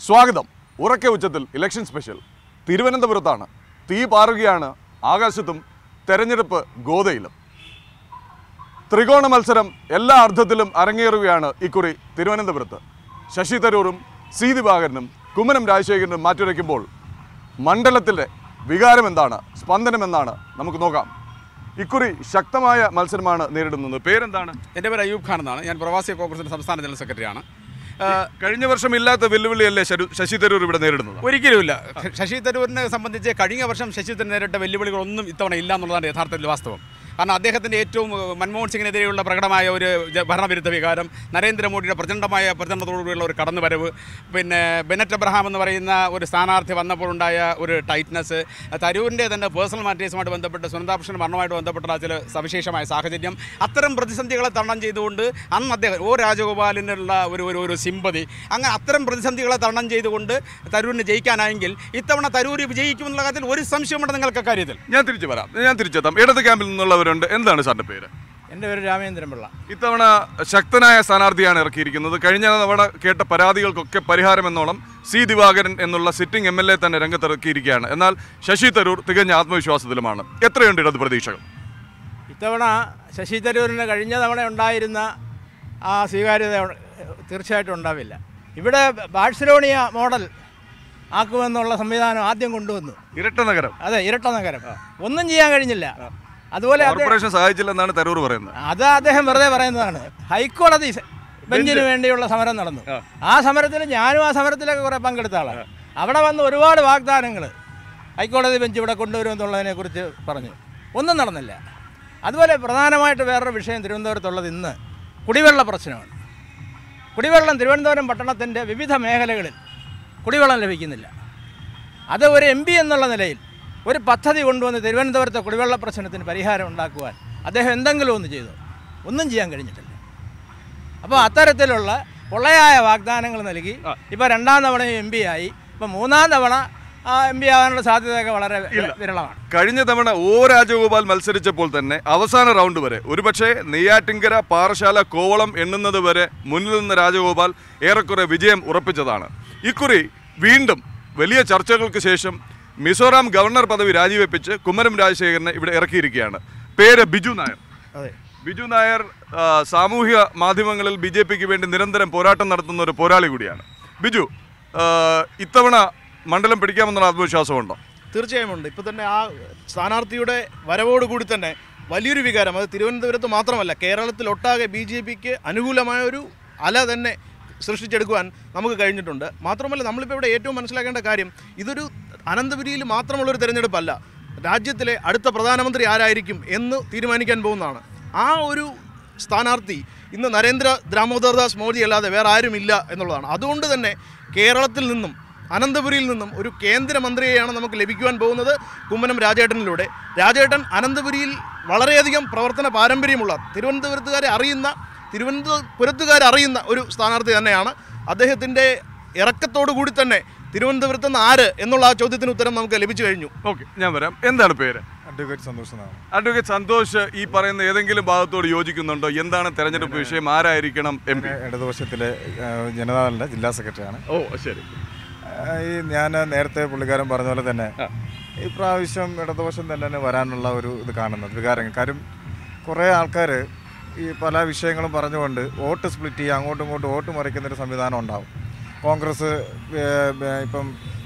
സ്വാഗതം. ഉറക്കെ ഉച്ചത്തിൽ ഇലക്ഷൻ സ്പെഷ്യൽ. തിരുവനന്തപുരത്താണ്. തീ പാറുകയാണ് ആകാശത്തും, തെരഞ്ഞെടുപ്പ് ഗോതയിലും. ത്രികോണ മത്സരം എല്ലാ അർത്ഥത്തിലും അരങ്ങേറുകയാണ് ഇക്കുറി തിരുവനന്തപുരത്ത്. ശശി തരൂരും സി ദിവാകരനും കുമ്മനം രാജശേഖരനും മാറ്റുരയ്ക്കുമ്പോൾ മണ്ഡലത്തിലെ വികാരം എന്താണ്, സ്പന്ദനം എന്താണ്, നമുക്ക് നോക്കാം. ഇക്കുറി ശക്തമായ മത്സരമാണ് നേരിടുന്നത്. പേരെന്താണ്? എൻ്റെ പേര് അയ്യൂബ് ഖാൻ എന്നാണ്. ഞാൻ പ്രവാസി കോൺഗ്രസിൻ്റെ സംസ്ഥാന ജനറൽ സെക്രട്ടറിയാണ്. കഴിഞ്ഞ വർഷം ഇല്ലാത്ത വെല്ലുവിളിയല്ലേ ശശി തരൂർ ഇവിടെ നേരിടുന്നത്? ഒരിക്കലുമില്ല. ശശി തരൂരിനെ സംബന്ധിച്ച് കഴിഞ്ഞ വർഷം ശശി തരൂർ നേരിട്ട വെല്ലുവിളികളൊന്നും ഇത്തവണ ഇല്ല എന്നുള്ളതാണ് യഥാർത്ഥത്തിൽ വാസ്തവം. കാരണം അദ്ദേഹത്തിൻ്റെ ഏറ്റവും മൻമോഹൻ സിംഗിനെതിരെയുള്ള പ്രകടമായ ഒരു ഭരണവിരുദ്ധ വികാരം, നരേന്ദ്രമോദിയുടെ പ്രചണ്ഡമായ പ്രചരണത്തോടുകൂടിയുള്ള ഒരു കടന്നുവരവ്, പിന്നെ ബെനറ്റ് എബ്രഹാം എന്ന് പറയുന്ന ഒരു സ്ഥാനാർത്ഥി വന്നപ്പോഴുണ്ടായ ഒരു ടൈറ്റ്നസ്, തരൂരിൻ്റെ തന്നെ പേഴ്സണൽ മാറ്റേഴ്സുമായിട്ട് ബന്ധപ്പെട്ട് സുനന്ദാകൃഷ്ണൻ മരണമായിട്ട് ബന്ധപ്പെട്ട ചില സവിശേഷമായ സാഹചര്യം, അത്തരം പ്രതിസന്ധികളെ തരണം ചെയ്തുകൊണ്ട് അന്ന് അദ്ദേഹം രാജഗോപാലിനുള്ള ഒരു സിമ്പതി, അങ്ങനെ അത്തരം പ്രതിസന്ധികളെ തരണം ചെയ്തുകൊണ്ട് തരൂരിന് ജയിക്കാനായെങ്കിൽ ഇത്തവണ തരൂർ വിജയിക്കുമെന്നുള്ള കാര്യത്തിൽ ഒരു സംശയമുണ്ട് നിങ്ങൾക്ക് കാര്യത്തിൽ. ഞാൻ തിരിച്ചെത്താം. ഇടത് ക്യാമ്പിൽ നിന്നുള്ളവരുണ്ട്. എന്താണ് സാറിന്റെ പേര്? എൻ്റെ പേര് രാമേന്ദ്രൻ പിള്ള. ഇത്തവണ ശക്തനായ സ്ഥാനാർത്ഥിയാണ് ഇറക്കിയിരിക്കുന്നത്. കഴിഞ്ഞ തവണ കേട്ട പരാതികൾക്കൊക്കെ പരിഹാരം എന്നോണം സി ദിവാകരൻ എന്നുള്ള സിറ്റിംഗ് MLA തന്നെ രംഗത്തിറക്കിയിരിക്കുകയാണ്. എന്നാൽ ശശി തരൂർ തികഞ്ഞ ആത്മവിശ്വാസത്തിലുമാണ്. എത്രയുണ്ട് ഇടത് പ്രതീക്ഷകൾ? ഇത്തവണ ശശി തരൂരിന് കഴിഞ്ഞ തവണ ഉണ്ടായിരുന്ന ആ സ്വീകാര്യത തീർച്ചയായിട്ടും ഉണ്ടാവില്ല. ഇവിടെ ബാഴ്സലോണിയ മോഡൽ ആക്കുമെന്നുള്ള സംവിധാനം ആദ്യം കൊണ്ടുവന്നു. ഇരട്ട നഗരം. അതെ, ഇരട്ട നഗരം. ഒന്നും ചെയ്യാൻ കഴിഞ്ഞില്ല. അതുപോലെ കോർപ്പറേഷൻ സഹായിച്ചില്ലെന്നാണ് തരൂർ പറയുന്നത്. അത് അദ്ദേഹം വെറുതെ പറയുന്നതാണ്. ഹൈക്കോടതി ബെഞ്ചിന് വേണ്ടിയുള്ള സമരം നടന്നു. ആ സമരത്തിൽ ഞാനും ആ സമരത്തിലൊക്കെ കുറേ പങ്കെടുത്ത ആളാണ്. അവിടെ വന്ന് ഒരുപാട് വാഗ്ദാനങ്ങൾ ഹൈക്കോടതി ബെഞ്ച് ഇവിടെ കൊണ്ടുവരുമെന്നുള്ളതിനെക്കുറിച്ച് പറഞ്ഞു. ഒന്നും നടന്നില്ല. അതുപോലെ പ്രധാനമായിട്ട് വേറൊരു വിഷയം തിരുവനന്തപുരത്തുള്ളത് ഇന്ന് കുടിവെള്ള പ്രശ്നമാണ്. കുടിവെള്ളം തിരുവനന്തപുരം പട്ടണത്തിൻ്റെ വിവിധ മേഖലകളിൽ കുടിവെള്ളം ലഭിക്കുന്നില്ല. അത് ഒരു MP എന്നുള്ള നിലയിൽ ഒരു പദ്ധതി കൊണ്ടുവന്ന് തിരുവനന്തപുരത്തെ കുടിവെള്ള പ്രശ്നത്തിന് പരിഹാരം ഉണ്ടാക്കുവാൻ അദ്ദേഹം എന്തെങ്കിലും ഒന്ന് ചെയ്തു? ഒന്നും ചെയ്യാൻ കഴിഞ്ഞിട്ടില്ല. അപ്പോൾ അത്തരത്തിലുള്ള പൊള്ളയായ വാഗ്ദാനങ്ങൾ നൽകി ഇപ്പോൾ രണ്ടാം തവണയും MP ആയി. ഇപ്പോൾ മൂന്നാം തവണ MP ആകാനുള്ള സാധ്യതയൊക്കെ വളരെ വിരളമാണ്. കഴിഞ്ഞ തവണ രാജഗോപാൽ മത്സരിച്ചപ്പോൾ തന്നെ അവസാന റൗണ്ട് വരെ, ഒരുപക്ഷെ നെയ്യാറ്റിൻകര, പാറശാല, കോവളം എണ്ണുന്നത് വരെ മുന്നിൽ നിന്ന് രാജഗോപാൽ ഏറെക്കുറെ വിജയം ഉറപ്പിച്ചതാണ്. ഇക്കുറി വീണ്ടും വലിയ ചർച്ചകൾക്ക് ശേഷം മിസോറാം ഗവർണർ പദവി രാജിവെപ്പിച്ച് കുമ്മനം രാജശേഖരനെ ഇവിടെ ഇറക്കിയിരിക്കുകയാണ്. പേര് ബിജു നായർ. അതെ, ബിജു നായർ സാമൂഹിക മാധ്യമങ്ങളിൽ BJPക്ക് വേണ്ടി നിരന്തരം പോരാട്ടം നടത്തുന്ന ഒരു പോരാളി കൂടിയാണ്. ബിജു, ഇത്തവണ മണ്ഡലം പിടിക്കാമെന്നുള്ള ആത്മവിശ്വാസമുണ്ടോ? തീർച്ചയായും ഉണ്ട്. ഇപ്പോൾ തന്നെ ആ സ്ഥാനാർത്ഥിയുടെ വരവോടുകൂടി തന്നെ വലിയൊരു വികാരം, അത് തിരുവനന്തപുരത്ത് മാത്രമല്ല കേരളത്തിലൊട്ടാകെ BJPക്ക് അനുകൂലമായ ഒരു അല തന്നെ സൃഷ്ടിച്ചെടുക്കുവാൻ നമുക്ക് കഴിഞ്ഞിട്ടുണ്ട്. മാത്രമല്ല നമ്മളിപ്പോൾ ഇവിടെ ഏറ്റവും മനസ്സിലാക്കേണ്ട കാര്യം, ഇതൊരു അനന്തപുരിയിൽ മാത്രമുള്ളൊരു തിരഞ്ഞെടുപ്പല്ല. രാജ്യത്തിലെ അടുത്ത പ്രധാനമന്ത്രി ആരായിരിക്കും എന്ന് തീരുമാനിക്കാൻ പോകുന്നതാണ്. ആ ഒരു സ്ഥാനാർത്ഥി ഇന്ന് നരേന്ദ്ര ദാമോദർദാസ് മോദി അല്ലാതെ വേറെ ആരുമില്ല എന്നുള്ളതാണ്. അതുകൊണ്ട് തന്നെ കേരളത്തിൽ നിന്നും അനന്തപുരിയിൽ നിന്നും ഒരു കേന്ദ്രമന്ത്രിയെയാണ് നമുക്ക് ലഭിക്കുവാൻ പോകുന്നത് കുമ്മനം രാജേട്ടനിലൂടെ. രാജേട്ടൻ അനന്തപുരിയിൽ വളരെയധികം പ്രവർത്തന പാരമ്പര്യമുള്ള തിരുവനന്തപുരത്തുകാരറിയുന്ന ഒരു സ്ഥാനാർത്ഥി തന്നെയാണ്. അദ്ദേഹത്തിൻ്റെ ഇറക്കത്തോടു കൂടി തന്നെ തിരുവനന്തപുരത്ത് നിന്ന് ആര് എന്നുള്ള ആ ചോദ്യത്തിന് ഉത്തരം നമുക്ക് ലഭിച്ചു കഴിഞ്ഞു. ഓക്കെ, ഞാൻ വരാം. എന്താണ് പേര്? അഡ്വക്കേറ്റ് സന്തോഷ് എന്നാണ്. അഡ്വക്കേറ്റ് സന്തോഷ്, ഈ പറയുന്ന ഏതെങ്കിലും ഭാഗത്തോട് യോജിക്കുന്നുണ്ടോ? എന്താണ് തെരഞ്ഞെടുപ്പ് വിഷയം? ആരായിരിക്കണം MP? ഇടതുപക്ഷത്തിലെ ജനതാദളിൻ്റെ ജില്ലാ സെക്രട്ടറിയാണ്. ഓ ശരി. ഞാൻ നേരത്തെ പുള്ളിക്കാരൻ പറഞ്ഞ പോലെ തന്നെ ഈ പ്രാവശ്യം ഇടതുപക്ഷം തന്നെ വരാനുള്ള ഒരു ഇത് കാണുന്നത് വികാരങ്ങൾ. കാര്യം കുറേ ആൾക്കാർ ഈ പല വിഷയങ്ങളും പറഞ്ഞുകൊണ്ട് വോട്ട് സ്പ്ലിറ്റ് ചെയ്യുക, അങ്ങോട്ടും ഇങ്ങോട്ടും വോട്ട് മറിക്കുന്നൊരു സംവിധാനം ഉണ്ടാവും. കോൺഗ്രസ് ഇപ്പം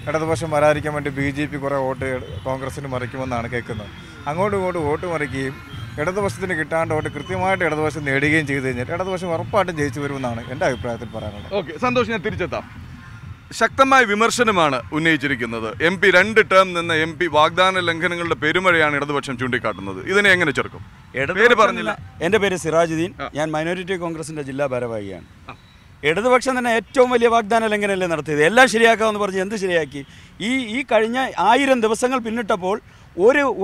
ഇടതുപക്ഷം വരാതിരിക്കാൻ വേണ്ടി BJP കുറേ വോട്ട് കോൺഗ്രസ്സിന് മറിക്കുമെന്നാണ് കേൾക്കുന്നത്. അങ്ങോട്ടും ഇങ്ങോട്ടും വോട്ട് മറിക്കുകയും ഇടതുപക്ഷത്തിന് കിട്ടാണ്ട് വോട്ട് കൃത്യമായിട്ട് ഇടതുപക്ഷം നേടുകയും ചെയ്തു കഴിഞ്ഞാൽ ഇടതുപക്ഷം ഉറപ്പായിട്ടും ജയിച്ചു വരുമെന്നാണ് എൻ്റെ അഭിപ്രായത്തിൽ പറയാനുള്ളത്. ഓക്കെ, സന്തോഷം. ഞാൻ തിരിച്ചെത്താം. ശക്തമായ വിമർശനമാണ് ഉന്നയിച്ചിരിക്കുന്നത്. MP 2 ടേം നിന്ന MP വാഗ്ദാന ലംഘനങ്ങളുടെ പെരുമഴയാണ് ഇടതുപക്ഷം ചൂണ്ടിക്കാട്ടുന്നത്. ഇതിനെ എങ്ങനെ ചെറുക്കും? പേര് പറഞ്ഞില്ല. എൻ്റെ പേര് സിറാജുദ്ദീൻ. ഞാൻ മൈനോറിറ്റി കോൺഗ്രസിൻ്റെ ജില്ലാ ഭാരവാഹിയാണ്. ഇടതുപക്ഷം തന്നെ ഏറ്റവും വലിയ വാഗ്ദാന ലംഘനമല്ലേ നടത്തിയത്? എല്ലാം ശരിയാക്കാമെന്ന് പറഞ്ഞ് എന്ത് ശരിയാക്കി? ഈ കഴിഞ്ഞ 1000 ദിവസങ്ങൾ പിന്നിട്ടപ്പോൾ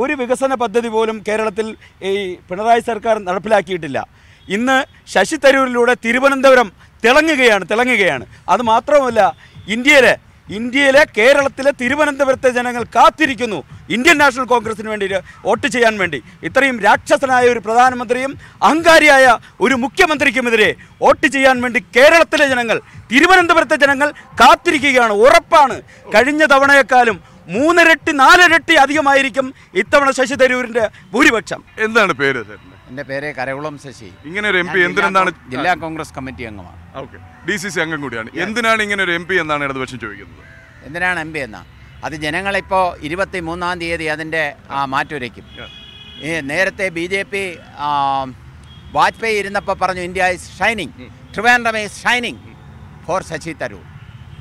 ഒരു വികസന പദ്ധതി പോലും കേരളത്തിൽ ഈ പിണറായി സർക്കാർ നടപ്പിലാക്കിയിട്ടില്ല. ഇന്ന് ശശി തരൂരിലൂടെ തിരുവനന്തപുരം തിളങ്ങുകയാണ്. അത് മാത്രമല്ല, ഇന്ത്യയിലെ ഇന്ത്യയിലെ കേരളത്തിലെ തിരുവനന്തപുരത്തെ ജനങ്ങൾ കാത്തിരിക്കുന്നു ഇന്ത്യൻ നാഷണൽ കോൺഗ്രസിന് വേണ്ടി വോട്ട് ചെയ്യാൻ വേണ്ടി. ഇത്രയും രാക്ഷസനായ ഒരു പ്രധാനമന്ത്രിയും അഹങ്കാരിയായ ഒരു മുഖ്യമന്ത്രിക്കുമെതിരെ വോട്ട് ചെയ്യാൻ വേണ്ടി കേരളത്തിലെ ജനങ്ങൾ, തിരുവനന്തപുരത്തെ ജനങ്ങൾ കാത്തിരിക്കുകയാണ്. ഉറപ്പാണ് കഴിഞ്ഞ തവണയെക്കാളും 3 ഇരട്ടി 4 ഇരട്ടി അധികമായിരിക്കും ഇത്തവണ ശശി തരൂരിൻ്റെ ഭൂരിപക്ഷം. എന്താണ് പേര്? എൻ്റെ പേര് കരകുളം ശശി. ഇങ്ങനെ ഒരു MP എന്തിനാണ്? ജില്ലാ കോൺഗ്രസ് കമ്മിറ്റി അംഗമാണ്. ഓക്കെ, DCC അംഗം കൂടിയാണ്. എന്തിനാണ് ഇങ്ങനെ ഒരു MP എന്നാണ് ഇടതുപക്ഷം ചോദിക്കുന്നത്? എന്തിനാണ് MP എന്നാ? അത് ജനങ്ങളിപ്പോൾ 23-ാം തീയതി അതിൻ്റെ മാറ്റുരയ്ക്കും. നേരത്തെ BJP വാജ്പേയി ഇരുന്നപ്പോൾ പറഞ്ഞു India is shining, Trivandrum is shining for Shashi Tharoor.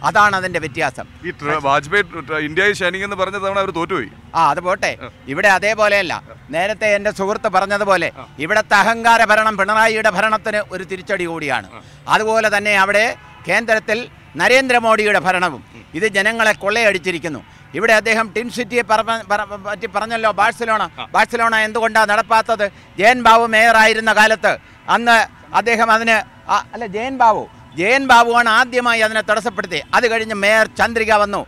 അതാണ് അതിൻ്റെ വ്യത്യാസം. ഈ വാജ്പേയി ഇന്ത്യ ഈസ് ഷൈനിങ് എന്ന് പറഞ്ഞ തവണ അവർ തോറ്റുപോയി. അത് പോട്ടെ, ഇവിടെ അതേപോലെയല്ല. നേരത്തെ എൻ്റെ സുഹൃത്ത് പറഞ്ഞതുപോലെ ഇവിടുത്തെ അഹങ്കാര ഭരണം പിണറായിയുടെ ഭരണത്തിന് ഒരു തിരിച്ചടി കൂടിയാണ്. അതുപോലെ തന്നെ അവിടെ കേന്ദ്രത്തിൽ നരേന്ദ്രമോദിയുടെ ഭരണവും ഇത് ജനങ്ങളെ കൊള്ളയടിച്ചിരിക്കുന്നു. ഇവിടെ അദ്ദേഹം ടിൻ സിറ്റിയെ പറ്റി പറഞ്ഞല്ലോ. ബാഴ്സലോണ എന്തുകൊണ്ടാണ് നടപ്പാത്തത്? ജയൻ ബാബു മേയറായിരുന്ന കാലത്ത് അന്ന് അദ്ദേഹം അതിന് ജയൻ ബാബുവാണ് ആദ്യമായി അതിനെ തടസ്സപ്പെടുത്തി. അത് കഴിഞ്ഞ് മേയർ ചന്ദ്രിക വന്നു.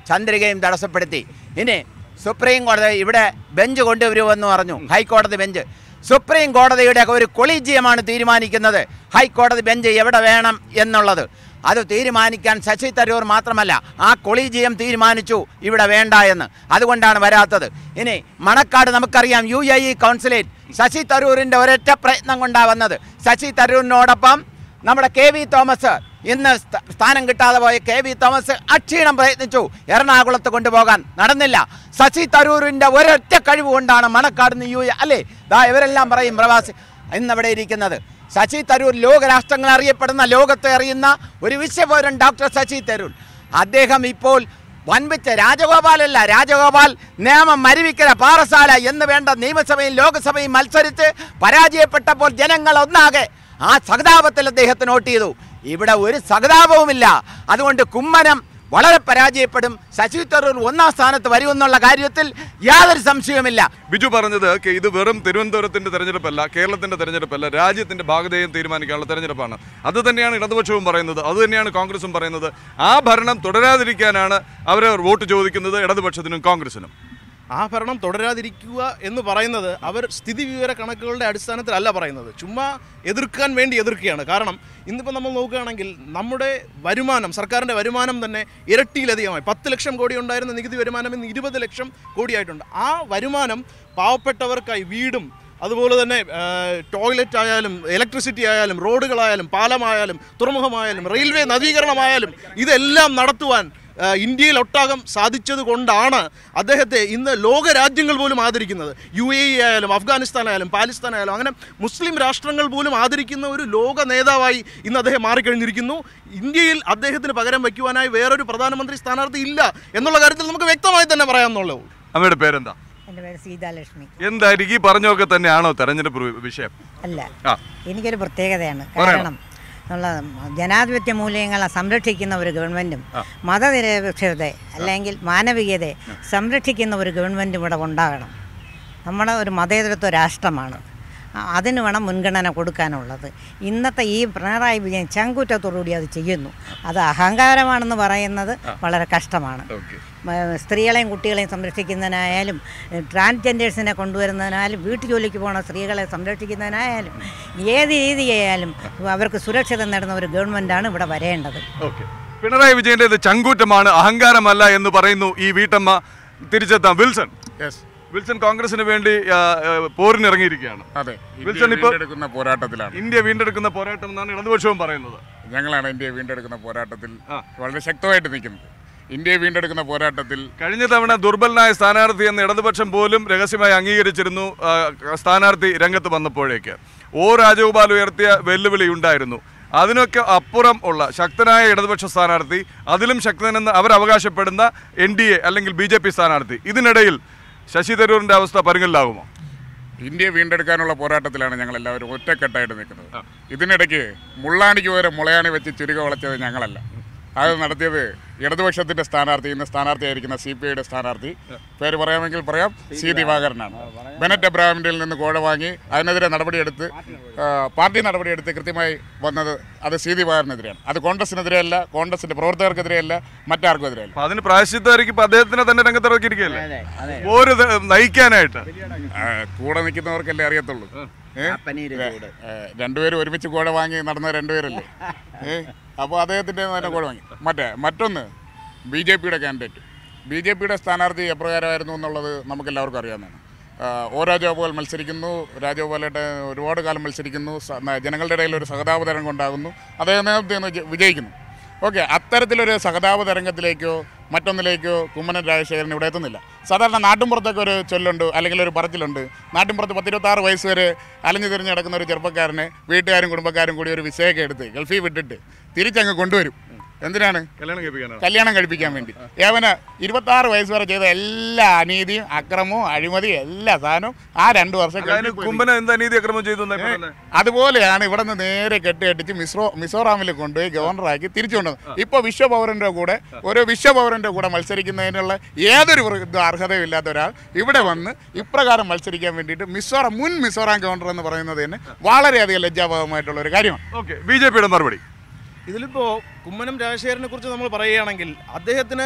ചന്ദ്രികയും തടസ്സപ്പെടുത്തി. ഇനി സുപ്രീം കോടതി ഇവിടെ ബെഞ്ച് കൊണ്ടുവരുമെന്ന് പറഞ്ഞു, ഹൈക്കോടതി ബെഞ്ച്. സുപ്രീം കോടതിയുടെ ഒരു കൊളീജിയമാണ് തീരുമാനിക്കുന്നത് ഹൈക്കോടതി ബെഞ്ച് എവിടെ വേണം എന്നുള്ളത്. അത് തീരുമാനിക്കാൻ ശശി തരൂർ മാത്രമല്ല, ആ കൊളീജിയം തീരുമാനിച്ചു ഇവിടെ വേണ്ട എന്ന്. അതുകൊണ്ടാണ് വരാത്തത്. ഇനി മണക്കാട് നമുക്കറിയാം, UAE കൗൺസിലേറ്റ് ശശി തരൂരിൻ്റെ ഒരൊറ്റ പ്രയത്നം കൊണ്ടാണ് വന്നത്. ശശി തരൂരിനോടൊപ്പം നമ്മുടെ KV തോമസ്, ഇന്ന് സ്ഥാനം കിട്ടാതെ പോയ KV തോമസ് അക്ഷീണം പ്രയത്നിച്ചു എറണാകുളത്ത് കൊണ്ടുപോകാൻ, നടന്നില്ല. ശശി തരൂരിൻ്റെ ഒരൊറ്റ കഴിവ് കൊണ്ടാണ് മണക്കാട് അല്ലേ ഇവരെല്ലാം പറയും പ്രവാസി ഇന്നവിടെ ഇരിക്കുന്നത്. ശശി തരൂർ ലോകരാഷ്ട്രങ്ങൾ അറിയപ്പെടുന്ന, ലോകത്തെ അറിയുന്ന ഒരു വിശ്വപൗരൻ ഡോക്ടർ ശശി തരൂർ. അദ്ദേഹം ഇപ്പോൾ വൻപിച്ച രാജഗോപാൽ നേമം, മരുവിക്കര, പാറശാല എന്ന് വേണ്ട നിയമസഭയും ലോകസഭയും മത്സരിച്ച് പരാജയപ്പെട്ടപ്പോൾ ജനങ്ങൾ ഒന്നാകെ ആ സഹതാപത്തിൽ അദ്ദേഹത്തിന് വോട്ട് ചെയ്തു. ഇവിടെ ഒരു സഹതാപവുമില്ല. അതുകൊണ്ട് കുമ്മനം വളരെ പരാജയപ്പെടും. ശശി തരൂർ 1ാം സ്ഥാനത്ത് വരുമെന്നുള്ള കാര്യത്തിൽ യാതൊരു സംശയവുമില്ല. ബിജു പറഞ്ഞത് ഇത് വെറും തിരുവനന്തപുരത്തിന്റെ തെരഞ്ഞെടുപ്പല്ല, കേരളത്തിന്റെ തെരഞ്ഞെടുപ്പല്ല, രാജ്യത്തിന്റെ ഭാഗധേയം തീരുമാനിക്കാനുള്ള തെരഞ്ഞെടുപ്പാണ്. അത് തന്നെയാണ് ഇടതുപക്ഷവും പറയുന്നത്, അത് തന്നെയാണ് കോൺഗ്രസും പറയുന്നത്. ആ ഭരണം തുടരാതിരിക്കാനാണ് അവർ വോട്ട് ചോദിക്കുന്നത് ഇടതുപക്ഷത്തിനും കോൺഗ്രസിനും. ആ ഭരണം തുടരാതിരിക്കുക എന്ന് പറയുന്നത് അവർ സ്ഥിതിവിവര കണക്കുകളുടെ അടിസ്ഥാനത്തിലല്ല പറയുന്നത്, ചുമ്മാ എതിർക്കാൻ വേണ്ടി എതിർക്കുകയാണ്. കാരണം ഇന്നിപ്പോൾ നമ്മൾ നോക്കുകയാണെങ്കിൽ നമ്മുടെ വരുമാനം, സർക്കാരിൻ്റെ വരുമാനം തന്നെ ഇരട്ടിയിലധികമായി. 10 ലക്ഷം കോടി ഉണ്ടായിരുന്ന നികുതി വരുമാനം ഇന്ന് 20 ലക്ഷം കോടിയായിട്ടുണ്ട്. ആ വരുമാനം പാവപ്പെട്ടവർക്കായി വീടും അതുപോലെ തന്നെ ടോയ്ലറ്റ് ആയാലും ഇലക്ട്രിസിറ്റി ആയാലും റോഡുകളായാലും പാലമായാലും തുറമുഖമായാലും റെയിൽവേ നവീകരണമായാലും ഇതെല്ലാം നടത്തുവാൻ ഇന്ത്യയിലൊട്ടാകം സാധിച്ചത് കൊണ്ടാണ് അദ്ദേഹത്തെ ഇന്ന് ലോകരാജ്യങ്ങൾ പോലും ആദരിക്കുന്നത്. UAE ആയാലും അഫ്ഗാനിസ്ഥാനായാലും പാകിസ്ഥാനായാലും അങ്ങനെ മുസ്ലിം രാഷ്ട്രങ്ങൾ പോലും ആദരിക്കുന്ന ഒരു ലോക നേതാവായി ഇന്ന് അദ്ദേഹം മാറിക്കഴിഞ്ഞിരിക്കുന്നു. ഇന്ത്യയിൽ അദ്ദേഹത്തിന് പകരം വയ്ക്കുവാനായി വേറൊരു പ്രധാനമന്ത്രി സ്ഥാനാർത്ഥി ഇല്ല എന്നുള്ള കാര്യത്തിൽ നമുക്ക് വ്യക്തമായി തന്നെ പറയാമെന്നുള്ളൂ. അമ്മയുടെ പേരെന്താ? എൻ്റെ പേര് സീതാലക്ഷ്മി. എന്തായിരിക്കും ഈ പറഞ്ഞൊക്കെ തന്നെയാണോ തെരഞ്ഞെടുപ്പ് വിഷയം? അല്ല, എനിക്കൊരു പ്രത്യേകതയാണ്. കാരണം ജനാധിപത്യ മൂല്യങ്ങളെ സംരക്ഷിക്കുന്ന ഒരു ഗവൺമെൻറ്റും മതനിരപേക്ഷതയെ അല്ലെങ്കിൽ മാനവികതയെ സംരക്ഷിക്കുന്ന ഒരു ഗവൺമെൻറ്റും ഇവിടെ ഉണ്ടാകണം. നമ്മുടെ ഒരു മതേതരത്വ രാഷ്ട്രമാണ്, അതിന് വേണം മുൻഗണന കൊടുക്കാനുള്ളത്. ഇന്നത്തെ ഈ പിണറായി വിജയൻ ചങ്കൂറ്റത്തോടുകൂടി അത് ചെയ്യുന്നു. അത് അഹങ്കാരമാണെന്ന് പറയുന്നത് വളരെ കഷ്ടമാണ്. സ്ത്രീകളെയും കുട്ടികളെയും സംരക്ഷിക്കുന്നതിനായാലും ട്രാൻസ്ജെൻഡേഴ്സിനെ കൊണ്ടുവരുന്നതിനായാലും വീട്ടുജോലിക്ക് പോകുന്ന സ്ത്രീകളെ സംരക്ഷിക്കുന്നതിനായാലും ഏത് രീതിയായാലും അവർക്ക് സുരക്ഷിത നേടുന്ന ഒരു ഗവൺമെൻറ്റാണ് ഇവിടെ വരേണ്ടത്. പിണറായി വിജയൻ്റെ ചങ്കൂറ്റമാണ്, അഹങ്കാരമല്ല എന്ന് പറയുന്നു ഈ വീട്ടമ്മ. തിരിച്ചെത്താം. വിൽസൺ കോൺഗ്രസിന് വേണ്ടി പോരിനിറങ്ങിയിരിക്കുകയാണ്. അതെ, വിൽസൺ ഇപ്പോൾ പോരാട്ടത്തിലാണ്. ഇന്ത്യ വീണ്ടെടുക്കുന്ന പോരാട്ടം എന്നാണ് ഇടതുപക്ഷവും പറയുന്നത്. ഞങ്ങളാണ് ഇന്ത്യ വീണ്ടെടുക്കുന്ന പോരാട്ടത്തിൽ വളരെ ശക്തമായിട്ട് നിൽക്കുന്നത്. ഇന്ത്യ വീണ്ടെടുക്കുന്ന പോരാട്ടത്തിൽ കഴിഞ്ഞ തവണ ദുർബലനായ സ്ഥാനാർത്ഥി എന്ന് ഇടതുപക്ഷം പോലും രഹസ്യമായി അംഗീകരിച്ചിരുന്നു. സ്ഥാനാർത്ഥി രംഗത്ത് വന്നപ്പോഴേക്ക് രാജഗോപാൽ ഉയർത്തിയ വെല്ലുവിളി ഉണ്ടായിരുന്നു. അതിനൊക്കെ അപ്പുറം ഉള്ള ശക്തനായ ഇടതുപക്ഷ സ്ഥാനാർത്ഥി, അതിലും ശക്തനെന്ന് അവർ അവകാശപ്പെടുന്ന NDA അല്ലെങ്കിൽ BJP സ്ഥാനാർത്ഥി. ഇതിനിടയിൽ ശശി തരൂരിൻ്റെ അവസ്ഥ പരുങ്ങലിലാകുമോ? ഇന്ത്യ വീണ്ടെടുക്കാനുള്ള പോരാട്ടത്തിലാണ് ഞങ്ങളെല്ലാവരും ഒറ്റക്കെട്ടായിട്ട് നിൽക്കുന്നത്. ഇതിനിടയ്ക്ക് മുള്ളാണിക്ക് പകരം മുളയാണി വെച്ച് ചുരുക വളച്ചത് ഞങ്ങളല്ല. അത് നടത്തിയത് ഇടതുപക്ഷത്തിൻ്റെ സ്ഥാനാർത്ഥി, ഇന്ന് സ്ഥാനാർത്ഥിയായിരിക്കുന്ന CPIയുടെ സ്ഥാനാർത്ഥി, പേര് പറയാമെങ്കിൽ പറയാം, C. ദിവാകരനാണ്. ബെനറ്റ് എബ്രഹാമിൻ്റെ നിന്ന് കോഴ വാങ്ങി അതിനെതിരെ നടപടിയെടുത്ത് പാർട്ടി നടപടിയെടുത്ത് കൃത്യമായി വന്നത് അത് C. ദിവാകരനെതിരെയാണ്. അത് കോൺഗ്രസിനെതിരെയല്ല, കോൺഗ്രസിൻ്റെ പ്രവർത്തകർക്കെതിരെയല്ല, മറ്റാർക്കും എതിരെയല്ല. അതിന് പ്രായശ്ചിത്തമായിരിക്കും അദ്ദേഹത്തിനെ തന്നെ രംഗത്തിറക്കിയിരിക്കുകയല്ലേ ഒരു നയിക്കാനായിട്ട്. കൂടെ നിൽക്കുന്നവർക്കല്ലേ അറിയത്തുള്ളൂ. രണ്ടുപേരും ഒരുമിച്ച് കോഴ വാങ്ങി നടന്ന രണ്ടുപേരല്ലേ. അപ്പോൾ അദ്ദേഹത്തിൻ്റെ തന്നെ കോഴ വാങ്ങി. മറ്റൊന്ന് BJPയുടെ കാൻഡിഡേറ്റ്, BJPയുടെ സ്ഥാനാർത്ഥി എപ്രകാരമായിരുന്നു എന്നുള്ളത് നമുക്കെല്ലാവർക്കും അറിയാവുന്നതാണ്. രാജഗോപാൽ മത്സരിക്കുന്നു, രാജഗോപാലായിട്ട് ഒരുപാട് കാലം മത്സരിക്കുന്നു, ജനങ്ങളുടെ ഇടയിൽ ഒരു സഹതാപ തരംഗം ഉണ്ടാകുന്നു, അദ്ദേഹം വിജയിക്കുന്നു. ഓക്കെ, അത്തരത്തിലൊരു സഹതാപ തരംഗത്തിലേക്കോ മറ്റൊന്നിലേക്കോ കുമ്മനം രാജശേഖരൻ ഇവിടെ എത്തുന്നില്ല. സാധാരണ നാട്ടിൻപുറത്തൊക്കെ ഒരു ചൊല്ലുണ്ട്, അല്ലെങ്കിൽ ഒരു പറച്ചിലുണ്ട്. നാട്ടിൻപുറത്ത് 10-26 വയസ്സ് വരെ അലഞ്ഞു തിരിഞ്ഞ് നടക്കുന്ന ഒരു ചെറുപ്പക്കാരനെ വീട്ടുകാരും കുടുംബക്കാരും കൂടി ഒരു വിസയൊക്കെ എടുത്ത് ഗൾഫിൽ വിട്ടിട്ട് തിരിച്ചങ്ങ് കൊണ്ടുവരും. എന്തിനാണ്? കല്യാണം കഴിപ്പിക്കാൻ വേണ്ടി. യവന് 26 വയസ്സ് വരെ ചെയ്ത എല്ലാ അനീതിയും അക്രമവും അഴിമതിയും എല്ലാ സാധനവും ആ 2 വർഷം അതുപോലെയാണ് ഇവിടെ നിന്ന് നേരെ കെട്ടിയടിച്ച് മിസോറാമിൽ കൊണ്ടുപോയി ഗവർണറാക്കി തിരിച്ചു കൊണ്ടുവന്നത്. ഇപ്പോൾ വിശ്വപൗരൻ്റെ കൂടെ മത്സരിക്കുന്നതിനുള്ള യാതൊരു അർഹതയും ഇല്ലാത്ത ഒരാൾ ഇവിടെ വന്ന് ഇപ്രകാരം മത്സരിക്കാൻ വേണ്ടിയിട്ട് മുൻ മിസോറാം ഗവർണർ എന്ന് പറയുന്നത് തന്നെ വളരെയധികം ലജ്ജാഭാവമായിട്ടുള്ള ഒരു കാര്യമാണ്. BJPയുടെ മറുപടി ഇതിലിപ്പോൾ കുമ്മനം രാജശേഖരനെ കുറിച്ച് നമ്മൾ പറയുകയാണെങ്കിൽ അദ്ദേഹത്തിന്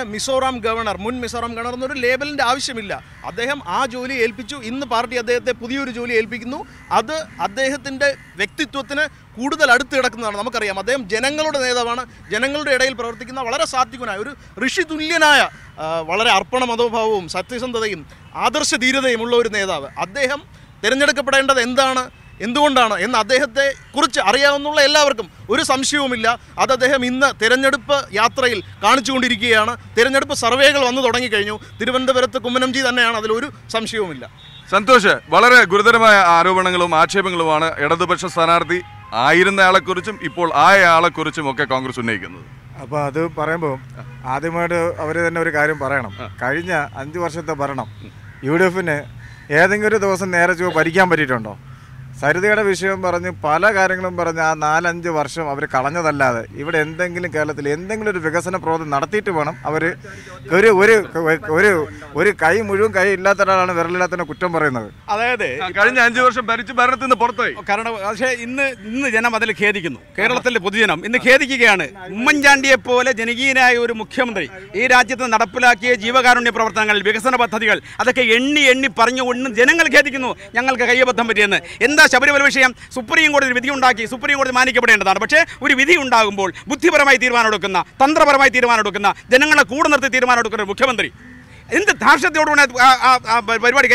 മുൻ മിസോറാം ഗവർണർ എന്നൊരു ലേബലിൻ്റെ ആവശ്യമില്ല. അദ്ദേഹം ആ ജോലി ഏൽപ്പിച്ചു. ഇന്ന് പാർട്ടി അദ്ദേഹത്തെ പുതിയൊരു ജോലി ഏൽപ്പിക്കുന്നു. അത് അദ്ദേഹത്തിൻ്റെ വ്യക്തിത്വത്തിന് കൂടുതൽ അടുത്ത് കിടക്കുന്നതാണ്. നമുക്കറിയാം, അദ്ദേഹം ജനങ്ങളുടെ നേതാവാണ്. ജനങ്ങളുടെ ഇടയിൽ പ്രവർത്തിക്കുന്ന വളരെ സാത്വികനായ ഒരു ഋഷി തുല്യനായ വളരെ അർപ്പണ മനോഭാവവും സത്യസന്ധതയും ആദർശ ധീരതയും ഉള്ള ഒരു നേതാവ്. അദ്ദേഹം തിരഞ്ഞെടുക്കപ്പെടേണ്ടത് എന്തുകൊണ്ടാണ് എന്ന് അദ്ദേഹത്തെ കുറിച്ച് അറിയാവുന്ന എല്ലാവർക്കും ഒരു സംശയവുമില്ല. അത് അദ്ദേഹം ഇന്ന് തിരഞ്ഞെടുപ്പ് യാത്രയിൽ കാണിച്ചുകൊണ്ടിരിക്കുകയാണ്. തിരഞ്ഞെടുപ്പ് സർവേകൾ വന്നു തുടങ്ങിക്കഴിഞ്ഞു. തിരുവനന്തപുരത്ത് കുമ്മനംജി തന്നെയാണ്, അതിലൊരു സംശയവുമില്ല. സന്തോഷ്, വളരെ ഗുരുതരമായ ആരോപണങ്ങളും ആക്ഷേപങ്ങളുമാണ് ഇടതുപക്ഷ സ്ഥാനാർത്ഥി ആയിരുന്നയാളെക്കുറിച്ചും ഇപ്പോൾ ആളെക്കുറിച്ചും ഒക്കെ കോൺഗ്രസ് ഉന്നയിക്കുന്നത്. അപ്പോൾ അത് പറയുമ്പോൾ ആദ്യമായിട്ട് അവർ തന്നെ ഒരു കാര്യം പറയണം. കഴിഞ്ഞ 5 വർഷത്തെ ഭരണം UDFന് ഏതെങ്കിലും ഒരു ദിവസം നേരെ ചുവ ഭരിക്കാൻ പറ്റിയിട്ടുണ്ടോ? സരിതയുടെ വിഷയം പറഞ്ഞ് പല കാര്യങ്ങളും പറഞ്ഞ് ആ 4-5 വർഷം അവർ കളഞ്ഞതല്ലാതെ ഇവിടെ എന്തെങ്കിലും കേരളത്തിൽ എന്തെങ്കിലും ഒരു വികസന പ്രവർത്തനം നടത്തിയിട്ട് വേണം അവർ ഒരു കൈ മുഴുവൻ കൈ ഇല്ലാത്ത ഒരാളാണ് വിരലില്ലാത്തതിനെ കുറ്റം പറയുന്നത്. അതായത് കഴിഞ്ഞ 5 വർഷം ഭരിച്ച് ഭരണത്തിൽ നിന്ന് പുറത്തായി. കാരണം പക്ഷേ ഇന്ന് ജനം അതിൽ ഖേദിക്കുന്നു. കേരളത്തിലെ പൊതുജനം ഇന്ന് ഖേദിക്കുകയാണ്. ഉമ്മൻചാണ്ടിയെ പോലെ ജനകീയനായ ഒരു മുഖ്യമന്ത്രി ഈ രാജ്യത്ത് നടപ്പിലാക്കിയ ജീവകാരുണ്യ പ്രവർത്തനങ്ങൾ, വികസന പദ്ധതികൾ അതൊക്കെ എണ്ണി പറഞ്ഞുകൊണ്ട് ജനങ്ങൾ ഖേദിക്കുന്നു. ഞങ്ങൾക്ക് കയ്യബദ്ധം പറ്റിയെന്ന്. എന്താ ശബരിമല വിഷയം? സുപ്രീം കോടതി വിധി ഉണ്ടാക്കി. സുപ്രീം കോടതി മാനിക്കപ്പെടേണ്ടതാണ്. പക്ഷേ ഒരു വിധി ഉണ്ടാകുമ്പോൾ ബുദ്ധിപരമായി തീരുമാനമെടുക്കുന്ന, തന്ത്രപരമായി തീരുമാനമെടുക്കുന്ന, ജനങ്ങളെ കൂടെ നിർത്തി തീരുമാനമെടുക്കുന്ന ഒരു മുഖ്യമന്ത്രി എന്ത് ധാർഷ്ട്യത്തോടുകൂടി പരിപാടി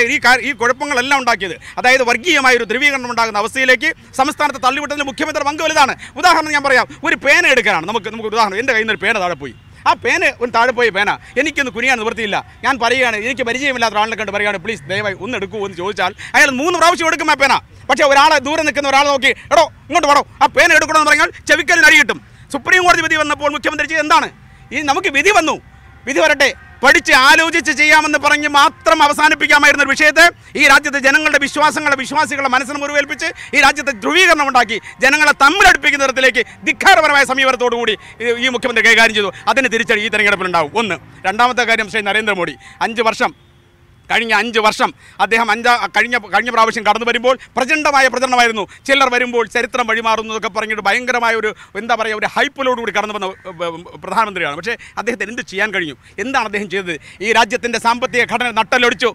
ഈ കുഴപ്പങ്ങളെല്ലാം ഉണ്ടാക്കിയത്. അതായത് വർഗീയമായൊരു ധ്രുവീകരണം ഉണ്ടാകുന്ന അവസ്ഥയിലേക്ക് സംസ്ഥാനത്ത് തള്ളിവിട്ടതിൽ മുഖ്യമന്ത്രി പങ്ക് വലുതാണ്. ഉദാഹരണം ഞാൻ പറയാം. ഒരു പേന എടുക്കാനാണ്. നമുക്ക് ഉദാഹരണം, എൻ്റെ കയ്യിൽ നിന്ന് ഒരു പേന താഴെ പോയി. ആ പേന ഒന്ന് താഴെ പോയി പേന എനിക്കൊന്ന് കുനിയാൻ നിവൃത്തിയില്ല. ഞാൻ പറയുകയാണ്, എനിക്ക് പരിചയമില്ലാത്ത ഒരാളിനെ കണ്ട് പറയുകയാണ്, പ്ലീസ് ദയവായി ഒന്ന് എടുക്കൂ എന്ന് ചോദിച്ചാൽ അയാൾ 3 പ്രാവശ്യം എടുക്കും ആ പേന. പക്ഷേ ഒരാളെ ദൂരെ നിൽക്കുന്ന ഒരാളെ നോക്കി എടോ ഇങ്ങോട്ട് വേണോ ആ പേന എടുക്കണമെന്ന് പറഞ്ഞാൽ ചെവിക്കലിന് അടി കിട്ടും. സുപ്രീം കോടതി വിധി വന്നപ്പോൾ മുഖ്യമന്ത്രി ചെയ്ത് എന്താണ്? നമുക്ക് വിധി വന്നു, വിധി വരട്ടെ, പഠിച്ച് ആലോചിച്ച് ചെയ്യാമെന്ന് പറഞ്ഞ് മാത്രം അവസാനിപ്പിക്കാമായിരുന്ന ഒരു വിഷയത്തെ ഈ രാജ്യത്തെ ജനങ്ങളുടെ വിശ്വാസികളുടെ മനസ്സിന് മുറിവേൽപ്പിച്ച് ഈ രാജ്യത്തെ ധ്രുവീകരണം ഉണ്ടാക്കി ജനങ്ങളെ തമ്മിലടുപ്പിക്കുന്ന തരത്തിലേക്ക് ധിക്കാരപരമായ സമീപനത്തോടുകൂടി ഈ മുഖ്യമന്ത്രി കൈകാര്യം ചെയ്തു. അതിന് തിരിച്ചടി ഈ തെരഞ്ഞെടുപ്പിലുണ്ടാവും. ഒന്ന്. രണ്ടാമത്തെ കാര്യം, ശ്രീ നരേന്ദ്രമോദി കഴിഞ്ഞ 5 വർഷം അദ്ദേഹം കഴിഞ്ഞ പ്രാവശ്യം കടന്നു വരുമ്പോൾ പ്രചണ്ഡമായിരുന്നു. ചിലർ വരുമ്പോൾ ചരിത്രം വഴിമാറുന്നതൊക്കെ പറഞ്ഞിട്ട് ഭയങ്കരമായ ഒരു ഒരു ഹൈപ്പിലോടുകൂടി കടന്നു വന്ന പ്രധാനമന്ത്രിയാണ്. പക്ഷേ അദ്ദേഹത്തിന് എന്ത് ചെയ്യാൻ കഴിഞ്ഞു? എന്താണ് അദ്ദേഹം ചെയ്തത്? ഈ രാജ്യത്തിൻ്റെ സാമ്പത്തിക ഘടന നട്ടലൊടിച്ചു.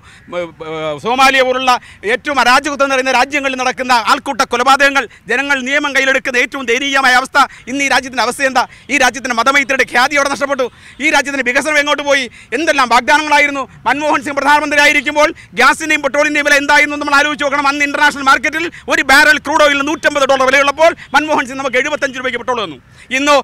സോമാലിയ പോലുള്ള ഏറ്റവും അരാജകത്വം നിറയുന്ന രാജ്യങ്ങളിൽ നടക്കുന്ന ആൾക്കൂട്ട കൊലപാതകങ്ങൾ, ജനങ്ങൾ നിയമം കയ്യിലെടുക്കുന്ന ഏറ്റവും ദയനീയമായ അവസ്ഥ. ഇന്ന് ഈ രാജ്യത്തിൻ്റെ അവസ്ഥ എന്താ? ഈ രാജ്യത്തിൻ്റെ മതമൈത്രിയുടെ ഖ്യാതിയോടെ നഷ്ടപ്പെട്ടു. ഈ രാജ്യത്തിൻ്റെ വികസനം എങ്ങോട്ട് പോയി? എന്തെല്ലാം വാഗ്ദാനങ്ങളായിരുന്നു. മൻമോഹൻ സിംഗ് പ്രധാനമന്ത്രി ആയിരിക്കുമ്പോൾ ഗ്യാസിന്റെയും പെട്രോളിന്റെയും വില എന്തായിരുന്നു നമ്മൾ ആലോചിച്ച് നോക്കണം. അന്ന് ഇന്റർനാഷണൽ മാർക്കറ്റിൽ ഒരു ബാരൽ ക്രൂഡ് ഓയിലിന് $150 വിലയുള്ളപ്പോൾ മൻമോഹൻ സിംഗ് നമുക്ക് 75 രൂപയ്ക്ക് പെട്രോൾ തന്നു. ഇന്ന്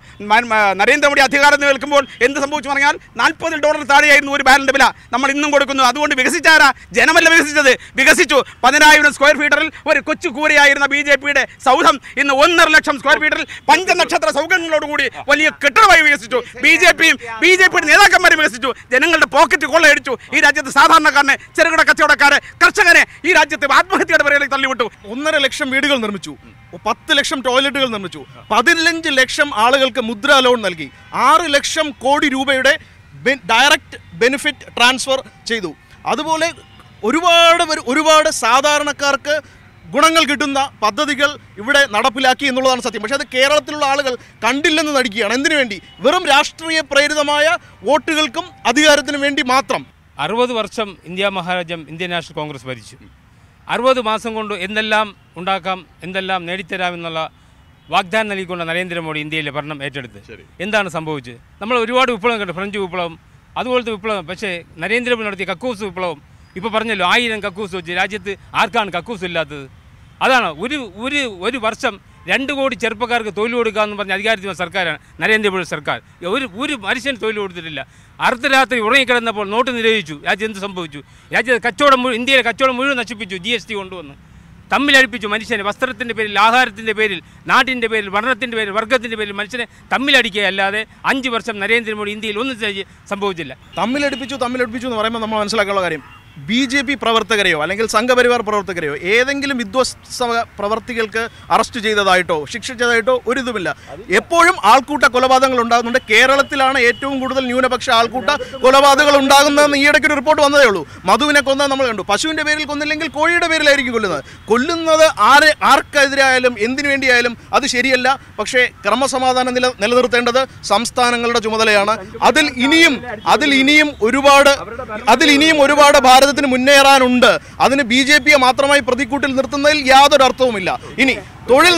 നരേന്ദ്രമോദി അധികാരത്തിൽ നിൽക്കുമ്പോൾ എന്ത് സംഭവിച്ചു പറഞ്ഞാൽ $40 താഴെയായിരുന്നു ഒരു ബാരലിന്റെ വില. നമ്മൾ ഇന്നും കൊടുക്കുന്നു. അതുകൊണ്ട് വികസിച്ചാരാ? ജനമല്ല വികസിച്ചത്. വികസിച്ചു 10,000 സ്ക്വയർ ഫീറ്ററിൽ ഒരു കൊച്ചു കൂരയായിരുന്ന BJPയുടെ സൗധം ഇന്ന് 1.5 ലക്ഷം സ്ക്വയർ ഫീറ്ററിൽ 5 നക്ഷത്ര സൗകര്യങ്ങളോടുകൂടി വലിയ കെട്ടിടമായി വികസിച്ചു. BJPയുടെ നേതാക്കന്മാരെ വികസിച്ചു. ജനങ്ങളുടെ പോക്കറ്റ് കൊള്ളയടിച്ചു. ഈ രാജ്യത്ത് സാധാരണക്കാരൻ സാധാരണക്കാരനെ, ചെറുകിട കച്ചവടക്കാരെ, കർഷകരെ ഈ രാജ്യത്തെ ആത്മഹത്യയുടെ വരയിലേക്ക് തള്ളിവിട്ടു. 1.5 ലക്ഷം വീടുകൾ നിർമ്മിച്ചു, 10 ലക്ഷം ടോയ്ലറ്റുകൾ നിർമ്മിച്ചു, 15 ലക്ഷം ആളുകൾക്ക് മുദ്രാ ലോൺ നൽകി, 6 ലക്ഷം കോടി രൂപയുടെ ഡയറക്റ്റ് ബെനിഫിറ്റ് ട്രാൻസ്ഫർ ചെയ്തു. അതുപോലെ ഒരുപാട് സാധാരണക്കാർക്ക് ഗുണങ്ങൾ കിട്ടുന്ന പദ്ധതികൾ ഇവിടെ നടപ്പിലാക്കി എന്നുള്ളതാണ് സത്യം. പക്ഷേ അത് കേരളത്തിലുള്ള ആളുകൾ കണ്ടില്ലെന്ന് നടിക്കുകയാണ്. എന്തിനു വേണ്ടി? വെറും രാഷ്ട്രീയ പ്രേരിതമായ വോട്ടുകൾക്കും അധികാരത്തിനും വേണ്ടി മാത്രം. 60 വർഷം ഇന്ത്യ മഹാരാജ്യം ഇന്ത്യൻ നാഷണൽ കോൺഗ്രസ് ഭരിച്ചു. 60 മാസം കൊണ്ട് എന്തെല്ലാം ഉണ്ടാക്കാം, എന്തെല്ലാം നേടിത്തരാമെന്നുള്ള വാഗ്ദാനം നൽകിക്കൊണ്ട് നരേന്ദ്രമോദി ഇന്ത്യയിലെ ഭരണം ഏറ്റെടുത്ത് എന്താണ് സംഭവിച്ചത്? നമ്മൾ ഒരുപാട് വിപ്ലവം കണ്ടു, ഫ്രഞ്ച് വിപ്ലവം, അതുപോലത്തെ വിപ്ലവം. പക്ഷേ നരേന്ദ്രമോദി നടത്തിയ കക്കൂസ് വിപ്ലവം, ഇപ്പോൾ പറഞ്ഞല്ലോ 1000 കക്കൂസ് വെച്ച് രാജ്യത്ത് ആർക്കാണ് കക്കൂസ് ഇല്ലാത്തത്? അതാണ് ഒരു വർഷം 2 കോടി ചെറുപ്പക്കാർക്ക് തൊഴിൽ കൊടുക്കാമെന്ന് പറഞ്ഞ അധികാരത്തിൽ സർക്കാരാണ് നരേന്ദ്രമോദി സർക്കാർ. ഒരു മനുഷ്യന് തൊഴിൽ കൊടുത്തിട്ടില്ല. അർദ്ധരാത്രി ഉറങ്ങിക്കിടന്നപ്പോൾ നോട്ട് നിരോധിച്ചു. രാജ്യം എന്ത് സംഭവിച്ചു? ഇന്ത്യയിലെ കച്ചവടം മുഴുവൻ നശിപ്പിച്ചു. GST കൊണ്ടുവന്ന് തമ്മിലടിപ്പിച്ചു മനുഷ്യനെ. വസ്ത്രത്തിൻ്റെ പേരിൽ, ആഹാരത്തിൻ്റെ പേരിൽ, നാട്ടിൻ്റെ പേരിൽ, വർണ്ണത്തിൻ്റെ പേരിൽ, വർഗത്തിൻ്റെ പേരിൽ മനുഷ്യനെ തമ്മിലടിക്കുകയല്ലാതെ 5 വർഷം നരേന്ദ്രമോദി ഇന്ത്യയിൽ ഒന്നും സംഭവിച്ചില്ല. തമ്മിലടിപ്പിച്ചു എന്ന് പറയുമ്പോൾ നമ്മൾ മനസ്സിലാക്കാനുള്ള കാര്യം, BJP പ്രവർത്തകരെയോ അല്ലെങ്കിൽ സംഘപരിവാർ പ്രവർത്തകരെയോ ഏതെങ്കിലും വിധ്വംസ പ്രവർത്തികൾക്ക് അറസ്റ്റ് ചെയ്തതായിട്ടോ ശിക്ഷിച്ചതായിട്ടോ ഒരിതുമില്ല. എപ്പോഴും ആൾക്കൂട്ട കൊലപാതകങ്ങൾ ഉണ്ടാകുന്നുണ്ട്. കേരളത്തിലാണ് ഏറ്റവും കൂടുതൽ ന്യൂനപക്ഷ ആൾക്കൂട്ട കൊലപാതകങ്ങൾ ഉണ്ടാകുന്നതെന്ന് ഈയിടയ്ക്ക് ഒരു റിപ്പോർട്ട് വന്നതേ ഉള്ളൂ. മധുവിനെ കൊന്നാൽ നമ്മൾ കണ്ടു. പശുവിൻ്റെ പേരിൽ കൊന്നില്ലെങ്കിൽ കോഴിയുടെ പേരിലായിരിക്കും കൊല്ലുന്നത്. ആർക്കെതിരായാലും എന്തിനു വേണ്ടിയായാലും അത് ശരിയല്ല. പക്ഷേ ക്രമസമാധാനം നിലനിർത്തേണ്ടത് സംസ്ഥാനങ്ങളുടെ ചുമതലയാണ്. അതിൽ ഇനിയും ഒരുപാട് ഭാരതത്തിന് മുന്നേറാനുണ്ട്. അതിന് BJPയെ മാത്രമായി പ്രതിക്കൂട്ടിൽ നിർത്തുന്നതിൽ യാതൊരു അർത്ഥവുമില്ല. ഇനി തൊഴിൽ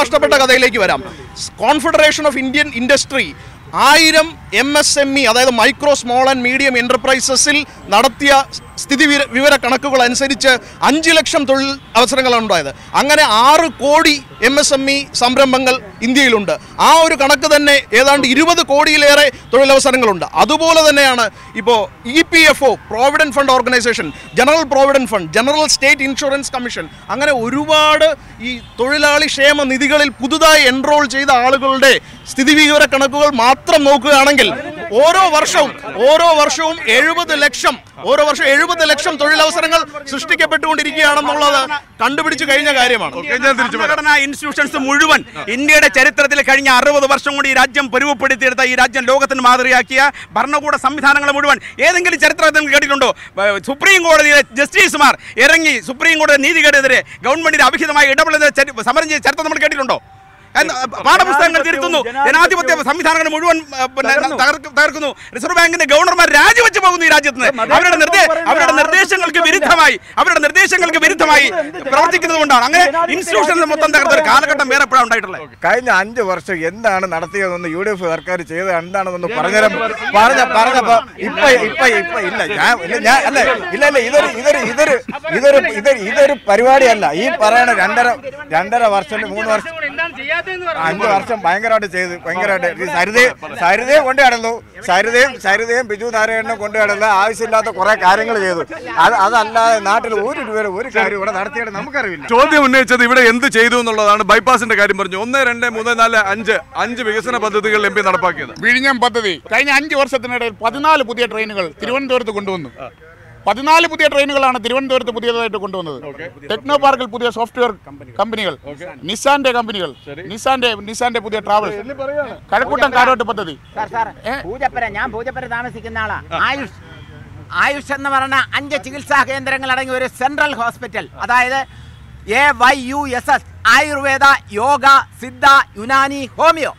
നഷ്ടപ്പെട്ട കഥയിലേക്ക് വരാം. Confederation of Indian industry 1000 MSME അതായത് മൈക്രോ സ്മോൾ ആൻഡ് മീഡിയം എന്റർപ്രൈസസിൽ നടത്തിയ സ്ഥിതി വിവര കണക്കുകൾ അനുസരിച്ച് 5 ലക്ഷം തൊഴിൽ അവസരങ്ങളാണ് ഉണ്ടായത്. അങ്ങനെ 6 കോടി MSME സംരംഭങ്ങൾ ഇന്ത്യയിലുണ്ട്. ആ ഒരു കണക്ക് തന്നെ ഏതാണ്ട് 20 കോടിയിലേറെ തൊഴിലവസരങ്ങളുണ്ട്. അതുപോലെ തന്നെയാണ് ഇപ്പോൾ EPFO, provident fund organisation, general provident fund, general state insurance commission, അങ്ങനെ ഒരുപാട് ഈ തൊഴിലാളി ക്ഷേമ നിധികളിൽ പുതുതായി എൻറോൾ ചെയ്ത ആളുകളുടെ സ്ഥിതിവിവര കണക്കുകൾ മാത്രം നോക്കുകയാണെങ്കിൽ ഓരോ വർഷവും 70 ലക്ഷം തൊഴിലവസരങ്ങൾ സൃഷ്ടിക്കപ്പെട്ടുകൊണ്ടിരിക്കുകയാണെന്നുള്ളത് കണ്ടുപിടിച്ചു കഴിഞ്ഞ കാര്യമാണ്. ഭരണഘടനാ ഇൻസ്റ്റിറ്റ്യൂഷൻസ് മുഴുവൻ ഇന്ത്യയുടെ ചരിത്രത്തിൽ കഴിഞ്ഞ 60 വർഷം കൊണ്ട് ഈ രാജ്യം പരുവപ്പെടുത്തിയെടുത്ത, ഈ രാജ്യം ലോകത്തിന് മാതൃകയാക്കിയ ഭരണകൂട സംവിധാനങ്ങൾ മുഴുവൻ ഏതെങ്കിലും ചരിത്രത്തിൽ കേട്ടിട്ടുണ്ടോ? സുപ്രീം കോടതിയിലെ ജസ്റ്റിസുമാർ ഇറങ്ങി സുപ്രീം കോടതി നീതിക്കെതിരെ ഗവൺമെന്റിന്റെ അഭിഹിതമായി ഇടപെടുന്ന സമരം ചെയ്ത ചരിത്രം നമ്മൾ കേട്ടിട്ടുണ്ടോ? പാഠപുസ്തകങ്ങൾ തിരുത്തുന്നു, ജനാധിപത്യ സംവിധാനങ്ങൾ മുഴുവൻ തകർക്കുന്നു, റിസർവ് ബാങ്കിന്റെ ഗവർണർമാർ രാജിവെച്ച് പോകുന്നു ഈ രാജ്യത്ത് നിന്ന്. അവരുടെ നിർദ്ദേശങ്ങൾക്ക് വിരുദ്ധമായി പ്രവർത്തിക്കുന്നത് കൊണ്ടാണ് അങ്ങനെ ഇൻസ്റ്റിറ്റ്യൂഷൻസ് മൊത്തം തകർത്ത ഒരു കാലഘട്ടം വേറെ എപ്പോഴാണ് ഉണ്ടായിട്ടുള്ളത്. കഴിഞ്ഞ 5 വർഷം എന്താണ് നടത്തിയതെന്ന് UDF സർക്കാർ ചെയ്തത് എന്താണെന്ന് പറഞ്ഞപ്പോ ഇതൊരു പരിപാടിയല്ല. ഈ പറയണ 2.5 വർഷം 3 വർഷം 5 വർഷം ഭയങ്കരമായിട്ട് ചെയ്ത് സരിതയെ കൊണ്ടു നടന്നു. സരിതയും ബിജു നാരായണനും കൊണ്ടു നടന്ന് ആവശ്യമില്ലാത്ത കുറെ കാര്യങ്ങൾ ചെയ്തു. അതല്ലാതെ നാട്ടിൽ ഒരു കാര്യം ഇവിടെ നടത്തിയിട്ട് നമുക്കറിയില്ല. ചോദ്യം ഉന്നയിച്ചത് ഇവിടെ എന്ത് ചെയ്തു എന്നുള്ളതാണ്. ബൈപ്പാസിന്റെ കാര്യം പറഞ്ഞു. 1, 2, 3, 4, 5 വികസന പദ്ധതികൾ MP നടപ്പാക്കിയത്. വിഴിഞ്ഞം പദ്ധതി കഴിഞ്ഞ 5 വർഷത്തിനിടയിൽ 14 പുതിയ ട്രെയിനുകൾ തിരുവനന്തപുരത്ത് കൊണ്ടുവന്നു. 14 പുതിയ ട്രെയിനുകളാണ് തിരുവനന്തപുരത്ത് പുതിയതായിട്ട് കൊണ്ടുവന്നത്. ടെക്നോ പാർക്കിൽ പുതിയ സോഫ്റ്റ്വെയർ കമ്പനികൾ, നിസാന്റെ കമ്പനികൾ, നിസാന്റെ പുതിയ ട്രാവൽസ്, കഴക്കൂട്ടം കാരോട്ട് പദ്ധതി. ഞാൻ പൂജപ്പുര താമസിക്കുന്ന ആളാ. ആയുഷ് എന്ന് പറഞ്ഞ 5 ചികിത്സാ കേന്ദ്രങ്ങൾ അടങ്ങിയ ഒരു സെൻട്രൽ ഹോസ്പിറ്റൽ, അതായത് AYUSS, ആയുർവേദ, യോഗ, സിദ്ധ, യുനാനി, ഹോമിയോ,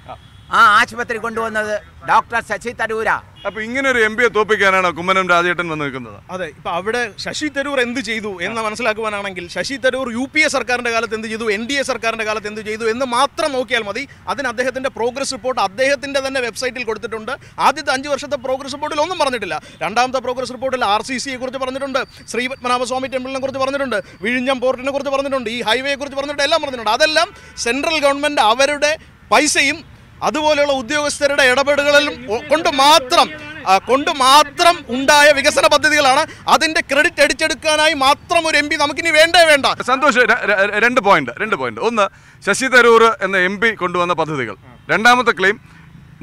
ആ ആശുപത്രി കൊണ്ടുവന്നത് ഡോക്ടർ ശശി തരൂര. അപ്പൊ ഇങ്ങനെ ഒരു MP തോപ്പിക്കാനാണ് കുമ്മനം രാജേട്ടൻ വന്ന് നിൽക്കുന്നത്. അതെ, ഇപ്പൊ അവിടെ ശശി തരൂർ എന്ത് ചെയ്തു എന്ന് മനസ്സിലാക്കുവാനാണെങ്കിൽ ശശി തരൂർ UPA സർക്കാരിന്റെ കാലത്ത് എന്ത് ചെയ്തു, NDA സർക്കാരിന്റെ കാലത്ത് എന്ത് ചെയ്തു എന്ന് മാത്രം നോക്കിയാൽ മതി. അതിന് അദ്ദേഹത്തിന്റെ പ്രോഗ്രസ് റിപ്പോർട്ട് അദ്ദേഹത്തിന്റെ തന്നെ വെബ്സൈറ്റിൽ കൊടുത്തിട്ടുണ്ട്. ആദ്യത്തെ 5 വർഷത്തെ പ്രോഗ്രസ് റിപ്പോർട്ടിൽ ഒന്നും പറഞ്ഞിട്ടില്ല. രണ്ടാമത്തെ പ്രോഗ്രസ് റിപ്പോർട്ടിൽ RCCയെ കുറിച്ച് പറഞ്ഞിട്ടുണ്ട്, ശ്രീ പത്മനാഭസ്വാമി ടെമ്പിളിനെ കുറിച്ച് പറഞ്ഞിട്ടുണ്ട്, വിഴിഞ്ഞം പോർട്ടിനെ കുറിച്ച് പറഞ്ഞിട്ടുണ്ട്, ഈ ഹൈവേയെ കുറിച്ച് പറഞ്ഞിട്ടുണ്ട്, എല്ലാം പറഞ്ഞിട്ടുണ്ട്. അതെല്ലാം സെൻട്രൽ ഗവൺമെന്റ് അവരുടെ പൈസയും അതുപോലെയുള്ള ഉദ്യോഗസ്ഥരുടെ ഇടപെടലുകളും കൊണ്ട് മാത്രം ഉണ്ടായ വികസന പദ്ധതികളാണ്. അതിന്റെ ക്രെഡിറ്റ് അടിച്ചെടുക്കാനായി മാത്രം ഒരു MP നമുക്കിനി വേണ്ട. സന്തോഷ്, 2 പോയിന്റ്. ഒന്ന്, ശശി തരൂർ എന്ന MP കൊണ്ടുവന്ന പദ്ധതികൾ. രണ്ടാമത്തെ ക്ലെയിം,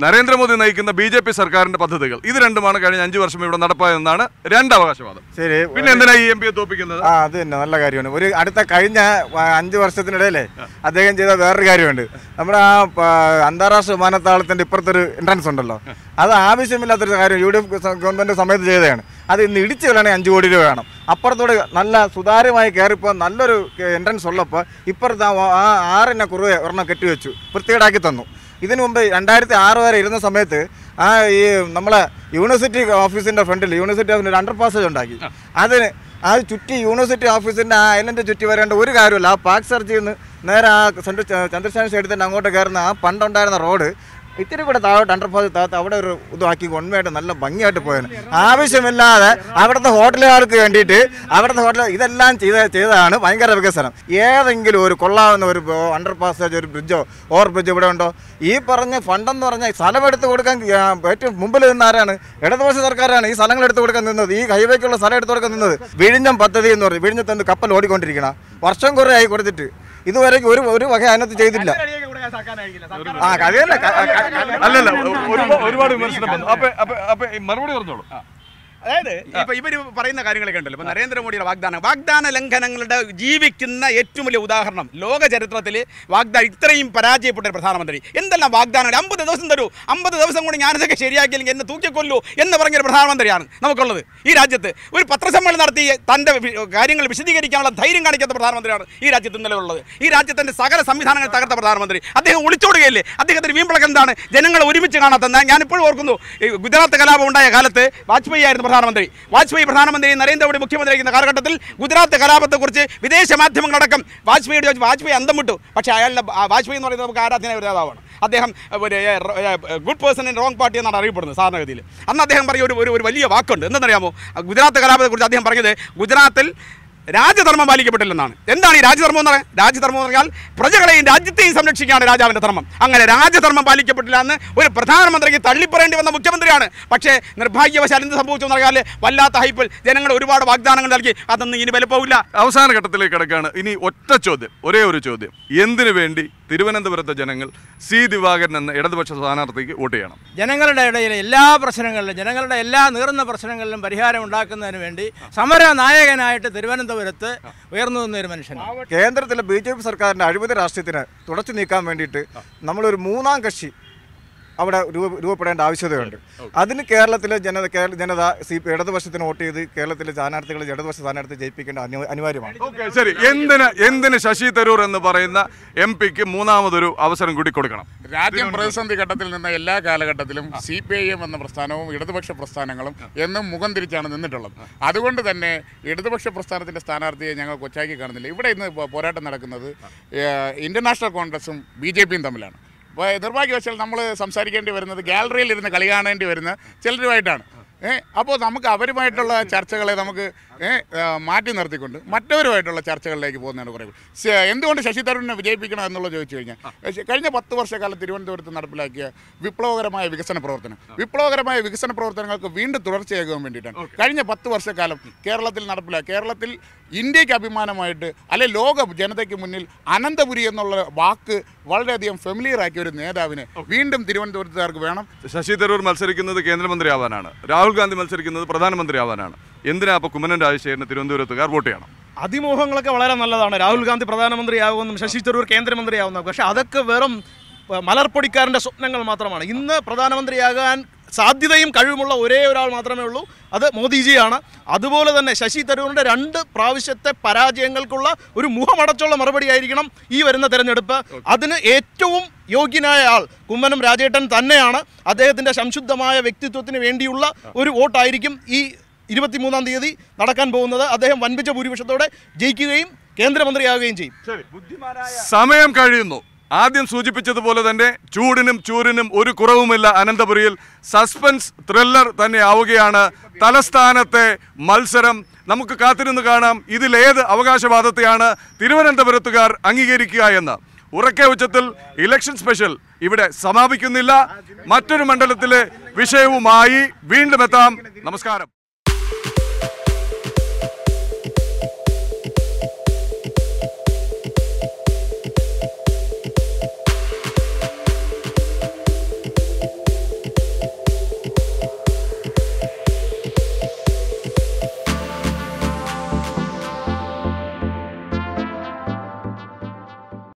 നരേന്ദ്രമോദി നയിക്കുന്ന BJP സർക്കാരിന്റെ പദ്ധതികൾ ഇത് രണ്ടുമാണ് കഴിഞ്ഞ 5 വർഷം ഇവിടെ നടപ്പായതെന്നാണ് രണ്ട് അവകാശവാദം. ശരി, പിന്നെ എന്തിനാ ഈ MP തോപ്പിക്കുന്നത്? അത് തന്നെ നല്ല കാര്യമാണ്. ഒരു അടുത്ത കഴിഞ്ഞ 5 വർഷത്തിനിടയിലേ അദ്ദേഹം ചെയ്ത വേറൊരു കാര്യമുണ്ട്. നമ്മുടെ ആ അന്താരാഷ്ട്ര വിമാനത്താവളത്തിന്റെ ഇപ്പുറത്തൊരു എൻട്രൻസ് ഉണ്ടല്ലോ, അത് ആവശ്യമില്ലാത്തൊരു കാര്യം UDF ഗവൺമെന്റ് സമയത്ത് ചെയ്തതാണ്. അത് ഇന്ന് ഇടിച്ചു കളയാണെങ്കിൽ 5 കോടി രൂപ വേണം. അപ്പുറത്തോട് നല്ല സുതാര്യമായി കയറിപ്പോൾ നല്ലൊരു എൻട്രൻസ് ഉള്ളപ്പോൾ ഇപ്പുറത്ത് ആ 6 കുറുവെ ഒരെണ്ണം കെട്ടിവെച്ചു, വൃത്തികേടാക്കി തന്നു. ഇതിനു മുമ്പ് 2006 വരെ ഇരുന്ന സമയത്ത് ഈ നമ്മളെ യൂണിവേഴ്സിറ്റി ഓഫീസിൻ്റെ ഫ്രണ്ടിൽ യൂണിവേഴ്സിറ്റി ഓഫീസിൻ്റെ അണ്ടർ പാസേജ് ഉണ്ടാക്കി. അതിന് അത് ചുറ്റി യൂണിവേഴ്സിറ്റി ഓഫീസിൻ്റെ ആ ഐലൻഡ് ചുറ്റി വരേണ്ട ഒരു കാര്യമില്ല. ആ പാർക്ക് സർച്ചിൽ നിന്ന് നേരെ ആ ചന്ദ്രശേഖരൻ സൈഡിൽ തന്നെ അങ്ങോട്ട് കയറുന്ന ആ പണ്ടുണ്ടായിരുന്ന റോഡ് ഇത്തിരി കൂടെ താഴോട്ട് അണ്ടർപാസ് താഴത്ത് അവിടെ ഒരു ഇതാക്കി ഉണ്മയായിട്ട് നല്ല ഭംഗിയായിട്ട് പോയത്. ആവശ്യമില്ലാതെ അവിടുത്തെ ഹോട്ടലുകാർക്ക് വേണ്ടിയിട്ട് അവിടുത്തെ ഹോട്ടൽ ഇതെല്ലാം ചെയ്തതാണ് ഭയങ്കര വികസനം. ഏതെങ്കിലും ഒരു കൊള്ളാവുന്ന ഒരു അണ്ടർ പാസേജ്, ഒരു ബ്രിഡ്ജോ ഓവർ ബ്രിഡ്ജോ ഇവിടെ ഉണ്ടോ? ഈ പറഞ്ഞ ഫണ്ടെന്ന് പറഞ്ഞാൽ സ്ഥലമെടുത്ത് കൊടുക്കാൻ ഏറ്റവും മുമ്പിൽ നിന്ന് ആരാണ്? ഇടതുപക്ഷ സർക്കാരാണ് ഈ സ്ഥലങ്ങൾ എടുത്ത് കൊടുക്കാൻ നിന്നത്. ഈ ഹൈവേക്കുള്ള സ്ഥലം എടുത്ത് കൊടുക്കാൻ നിന്നത്. വിഴിഞ്ഞം പദ്ധതി എന്ന് പറയും. വിഴിഞ്ഞത്ത് കപ്പൽ ഓടിക്കൊണ്ടിരിക്കണം, വർഷം കുറേ ആയി കൊടുത്തിട്ട് ഇതുവരെ ഒരു വക അതിനകത്ത് ചെയ്തില്ല. അല്ലല്ല, ഒരുപാട് വിമർശനം വന്നു. അപ്പൊ മറുപടി പറഞ്ഞോളൂ. അതായത് ഇപ്പൊ ഇവർ പറയുന്ന കാര്യങ്ങളൊക്കെ ഉണ്ടല്ലോ, ഇപ്പൊ നരേന്ദ്രമോദിയുടെ വാഗ്ദാന ലംഘനങ്ങളുടെ ജീവിക്കുന്ന ഏറ്റവും വലിയ ഉദാഹരണം ലോക ചരിത്രത്തിൽ ഇത്രയും പരാജയപ്പെട്ട ഒരു പ്രധാനമന്ത്രി. എന്തെല്ലാം വാഗ്ദാനം! 50 ദിവസം തരൂ, 50 ദിവസം കൊണ്ട് ഞാനിതൊക്കെ ശരിയാക്കിയില്ലെങ്കിൽ എന്നെ തൂക്കിക്കൊല്ലൂ എന്ന് പറഞ്ഞൊരു പ്രധാനമന്ത്രിയാണ് നമുക്കുള്ളത് ഈ രാജ്യത്ത്. ഒരു പത്രസമ്മേളനം നടത്തി തൻ്റെ കാര്യങ്ങൾ വിശദീകരിക്കാനുള്ള ധൈര്യം കാണിക്കാത്ത പ്രധാനമന്ത്രിയാണ് ഈ രാജ്യത്ത് ഇന്നലെ ഉള്ളത്. ഈ രാജ്യത്തിൻ്റെ സകല സംവിധാനങ്ങൾ തകർത്ത പ്രധാനമന്ത്രി. അദ്ദേഹം ഒളിച്ചോടുകയല്ലേ? അദ്ദേഹത്തിന് വീമ്പിളക്കം എന്താണ്? ജനങ്ങളെ ഒരുമിച്ച് കാണാത്ത. ഞാനിപ്പോഴും ഓർക്കുന്നു, ഗുജറാത്ത് കലാപം ഉണ്ടായ കാലത്ത് വാജ്പേയി ആയിരുന്നു പ്രധാനമന്ത്രി. വാജ്പേയി പ്രധാനമന്ത്രി, നരേന്ദ്രമോദി മുഖ്യമന്ത്രിയായിരിക്കുന്ന കാലഘട്ടത്തിൽ ഗുജറാത്ത് കലാപത്തെക്കുറിച്ച് വിദേശ മാധ്യമങ്ങളടക്കം വാജ്പേയിയോട് ചോദിച്ചു. വാജ്പേയി അന്തം വിട്ടു. പക്ഷേ അയാളുടെ വാജ്പേയി എന്ന് പറയുന്നത് നമുക്ക് ആരാധന ഒരു നേതാവാണ്. അദ്ദേഹം ഒരു good person in wrong party എന്നാണ് അറിയപ്പെടുന്നത് സാധാരണഗതിയിൽ. അന്ന് അദ്ദേഹം പറഞ്ഞ ഒരു വലിയ വാക്കുണ്ട്. എന്തെന്നറിയാമോ? ഗുജറാത്ത് കലാപത്തെക്കുറിച്ച് അദ്ദേഹം പറഞ്ഞത് ഗുജറാത്തിൽ രാജധർമ്മം പാലിക്കപ്പെട്ടില്ലെന്നാണ്. എന്താണ് ഈ രാജധർമ്മം എന്ന് പറയുന്നത്? രാജധർമ്മം എന്ന് പറഞ്ഞാൽ പ്രജകളെയും രാജ്യത്തെയും സംരക്ഷിക്കുകയാണ് രാജാവിൻ്റെ ധർമ്മം. അങ്ങനെ രാജധർമ്മം പാലിക്കപ്പെട്ടില്ല എന്ന് ഒരു പ്രധാനമന്ത്രിക്ക് തള്ളിപ്പറയേണ്ടി വന്ന മുഖ്യമന്ത്രിയാണ്. പക്ഷേ നിർഭാഗ്യവശാൽ എന്ത് സംഭവിച്ചു എന്ന് പറഞ്ഞാൽ വല്ലാത്ത ഹൈപ്പിൽ ജനങ്ങൾ ഒരുപാട് വാഗ്ദാനങ്ങൾ നൽകി. അതൊന്നും ഇനി വിലപ്പോവില്ല. അവസാന ഘട്ടത്തിലേക്ക് കിടക്കുകയാണ്. ഇനി ഒറ്റ ചോദ്യം, ഒരേ ഒരു ചോദ്യം. എന്തിനു വേണ്ടി തിരുവനന്തപുരത്തെ ജനങ്ങൾ C. ദിവാകരൻ എന്ന ഇടതുപക്ഷ സ്ഥാനാർത്ഥിക്ക് വോട്ട് ചെയ്യണം? ജനങ്ങളുടെ ഇടയിലെ എല്ലാ പ്രശ്നങ്ങളിലും, ജനങ്ങളുടെ എല്ലാ നീറുന്ന പ്രശ്നങ്ങളിലും പരിഹാരം ഉണ്ടാക്കുന്നതിന് വേണ്ടി സമര നായകനായിട്ട് തിരുവനന്തപുരത്ത് ഉയർന്നു നിന്ന ഒരു മനുഷ്യനാണ്. കേന്ദ്രത്തിലെ BJP സർക്കാരിൻ്റെ അഴിമതി രാഷ്ട്രീയത്തിന് തുടച്ചു നീക്കാൻ വേണ്ടിയിട്ട് നമ്മളൊരു മൂന്നാം കക്ഷി അവിടെ രൂപപ്പെടേണ്ട ആവശ്യതയുണ്ട്. അതിന് കേരളത്തിലെ ജനത ഇടതുപക്ഷത്തിന് വോട്ട് ചെയ്ത് കേരളത്തിലെ സ്ഥാനാർത്ഥികൾ ഇടതുപക്ഷ സ്ഥാനാർത്ഥി ജയിപ്പിക്കേണ്ട അനിവാര്യമാണ്. ശരി, എന്തിന് ശശി തരൂർ എന്ന് പറയുന്ന MP-ക്ക് മൂന്നാമതൊരു അവസരം കൂടി കൊടുക്കണം? രാജ്യം പ്രതിസന്ധി ഘട്ടത്തിൽ നിന്ന എല്ലാ കാലഘട്ടത്തിലും CPIM എന്ന പ്രസ്ഥാനവും ഇടതുപക്ഷ പ്രസ്ഥാനങ്ങളും എന്നും മുഖം തിരിച്ചാണ് നിന്നിട്ടുള്ളത്. അതുകൊണ്ട് തന്നെ ഇടതുപക്ഷ പ്രസ്ഥാനത്തിൻ്റെ സ്ഥാനാർത്ഥിയെ ഞങ്ങൾ കൊച്ചാക്കി കാണുന്നില്ല. ഇവിടെ ഇന്ന് പോരാട്ടം നടക്കുന്നത് ഇന്ത്യൻ നാഷണൽ കോൺഗ്രസും BJP-യും തമ്മിലാണ്. അപ്പോൾ നിർഭാഗ്യവശാൽ നമ്മൾ സംസാരിക്കേണ്ടി വരുന്നത് ഗാലറിയിൽ ഇരുന്ന് കളി കാണേണ്ടി വരുന്ന ചിലരുമായിട്ടാണ്. അപ്പോൾ നമുക്ക് അവരുമായിട്ടുള്ള ചർച്ചകളെ നമുക്ക് മാറ്റി നിർത്തിക്കൊണ്ട് മറ്റവരുമായിട്ടുള്ള ചർച്ചകളിലേക്ക് പോകുന്നതാണ് കുറേ. എന്തുകൊണ്ട് ശശി തരൂരിനെ വിജയിപ്പിക്കണം എന്നുള്ളത് ചോദിച്ചു കഴിഞ്ഞാൽ, കഴിഞ്ഞ 10 വർഷക്കാലം തിരുവനന്തപുരത്ത് നടപ്പിലാക്കിയ വിപ്ലവകരമായ വികസന പ്രവർത്തനങ്ങൾക്ക് വീണ്ടും തുടർച്ചയാകാൻ വേണ്ടിയിട്ടാണ് കഴിഞ്ഞ 10 വർഷക്കാലം കേരളത്തിൽ ഇന്ത്യക്ക് അഭിമാനമായിട്ട് അല്ലെ ലോക ജനതയ്ക്ക് മുന്നിൽ അനന്തപുരി എന്നുള്ള വാക്ക് വളരെയധികം ഫെമിലിയർ ആക്കിയ ഒരു നേതാവിനെ വീണ്ടും തിരുവനന്തപുരത്തുകാർക്ക് വേണം. ശശി തരൂർ മത്സരിക്കുന്നത് കേന്ദ്രമന്ത്രി ആവാനാണ്, രാഹുൽ ഗാന്ധി മത്സരിക്കുന്നത് പ്രധാനമന്ത്രി ആവാനാണ്. എന്തിനാ അപ്പോൾ കുമ്മനം രാജശേഖരന് തിരുവനന്തപുരത്തുകാർ വോട്ട് ചെയ്യണം? അതിമോഹങ്ങളൊക്കെ വളരെ നല്ലതാണ്. രാഹുൽ ഗാന്ധി പ്രധാനമന്ത്രിയാകുമെന്നും ശശി തരൂർ കേന്ദ്രമന്ത്രിയാവുന്നതും. പക്ഷേ അതൊക്കെ വെറും മലർപ്പൊടിക്കാരൻ്റെ സ്വപ്നങ്ങൾ മാത്രമാണ്. ഇന്ന് പ്രധാനമന്ത്രിയാകാൻ സാധ്യതയും കഴിവുമുള്ള ഒരേ ഒരാൾ മാത്രമേ ഉള്ളൂ, അത് മോദിജിയാണ്. അതുപോലെ തന്നെ ശശി തരൂരിൻ്റെ 2 പ്രാവശ്യത്തെ പരാജയങ്ങൾക്കുള്ള ഒരു മുഖമടച്ചുള്ള മറുപടി ആയിരിക്കണം ഈ വരുന്ന തെരഞ്ഞെടുപ്പ്. അതിന് ഏറ്റവും യോഗ്യനായ ആൾ കുമ്മനം രാജേട്ടൻ തന്നെയാണ്. അദ്ദേഹത്തിൻ്റെ സംശുദ്ധമായ വ്യക്തിത്വത്തിന് വേണ്ടിയുള്ള ഒരു വോട്ടായിരിക്കും ഈ 23-ാം തീയതി നടക്കാൻ പോകുന്നത്. അദ്ദേഹം വൻപിച്ച ഭൂരിപക്ഷത്തോടെ ജയിക്കുകയും കേന്ദ്രമന്ത്രിയാവുകയും ചെയ്യും. സമയം കഴിയുന്നു. ആദ്യം സൂചിപ്പിച്ചതുപോലെ തന്നെ ചൂടിനും ഒരു കുറവുമില്ല. അനന്തപുരിയിൽ സസ്പെൻസ് ത്രില്ലർ തന്നെ ആവുകയാണ് തലസ്ഥാനത്തെ മത്സരം. നമുക്ക് കാത്തിരുന്ന് കാണാം ഇതിലേത് അവകാശവാദത്തെയാണ് തിരുവനന്തപുരത്തുകാർ അംഗീകരിക്കുക എന്ന്. ഉറക്കെ ഉച്ചത്തിൽ ഇലക്ഷൻ സ്പെഷ്യൽ ഇവിടെ സമാപിക്കുന്നില്ല. മറ്റൊരു മണ്ഡലത്തിലെ വിഷയവുമായി വീണ്ടും എത്താം. നമസ്കാരം.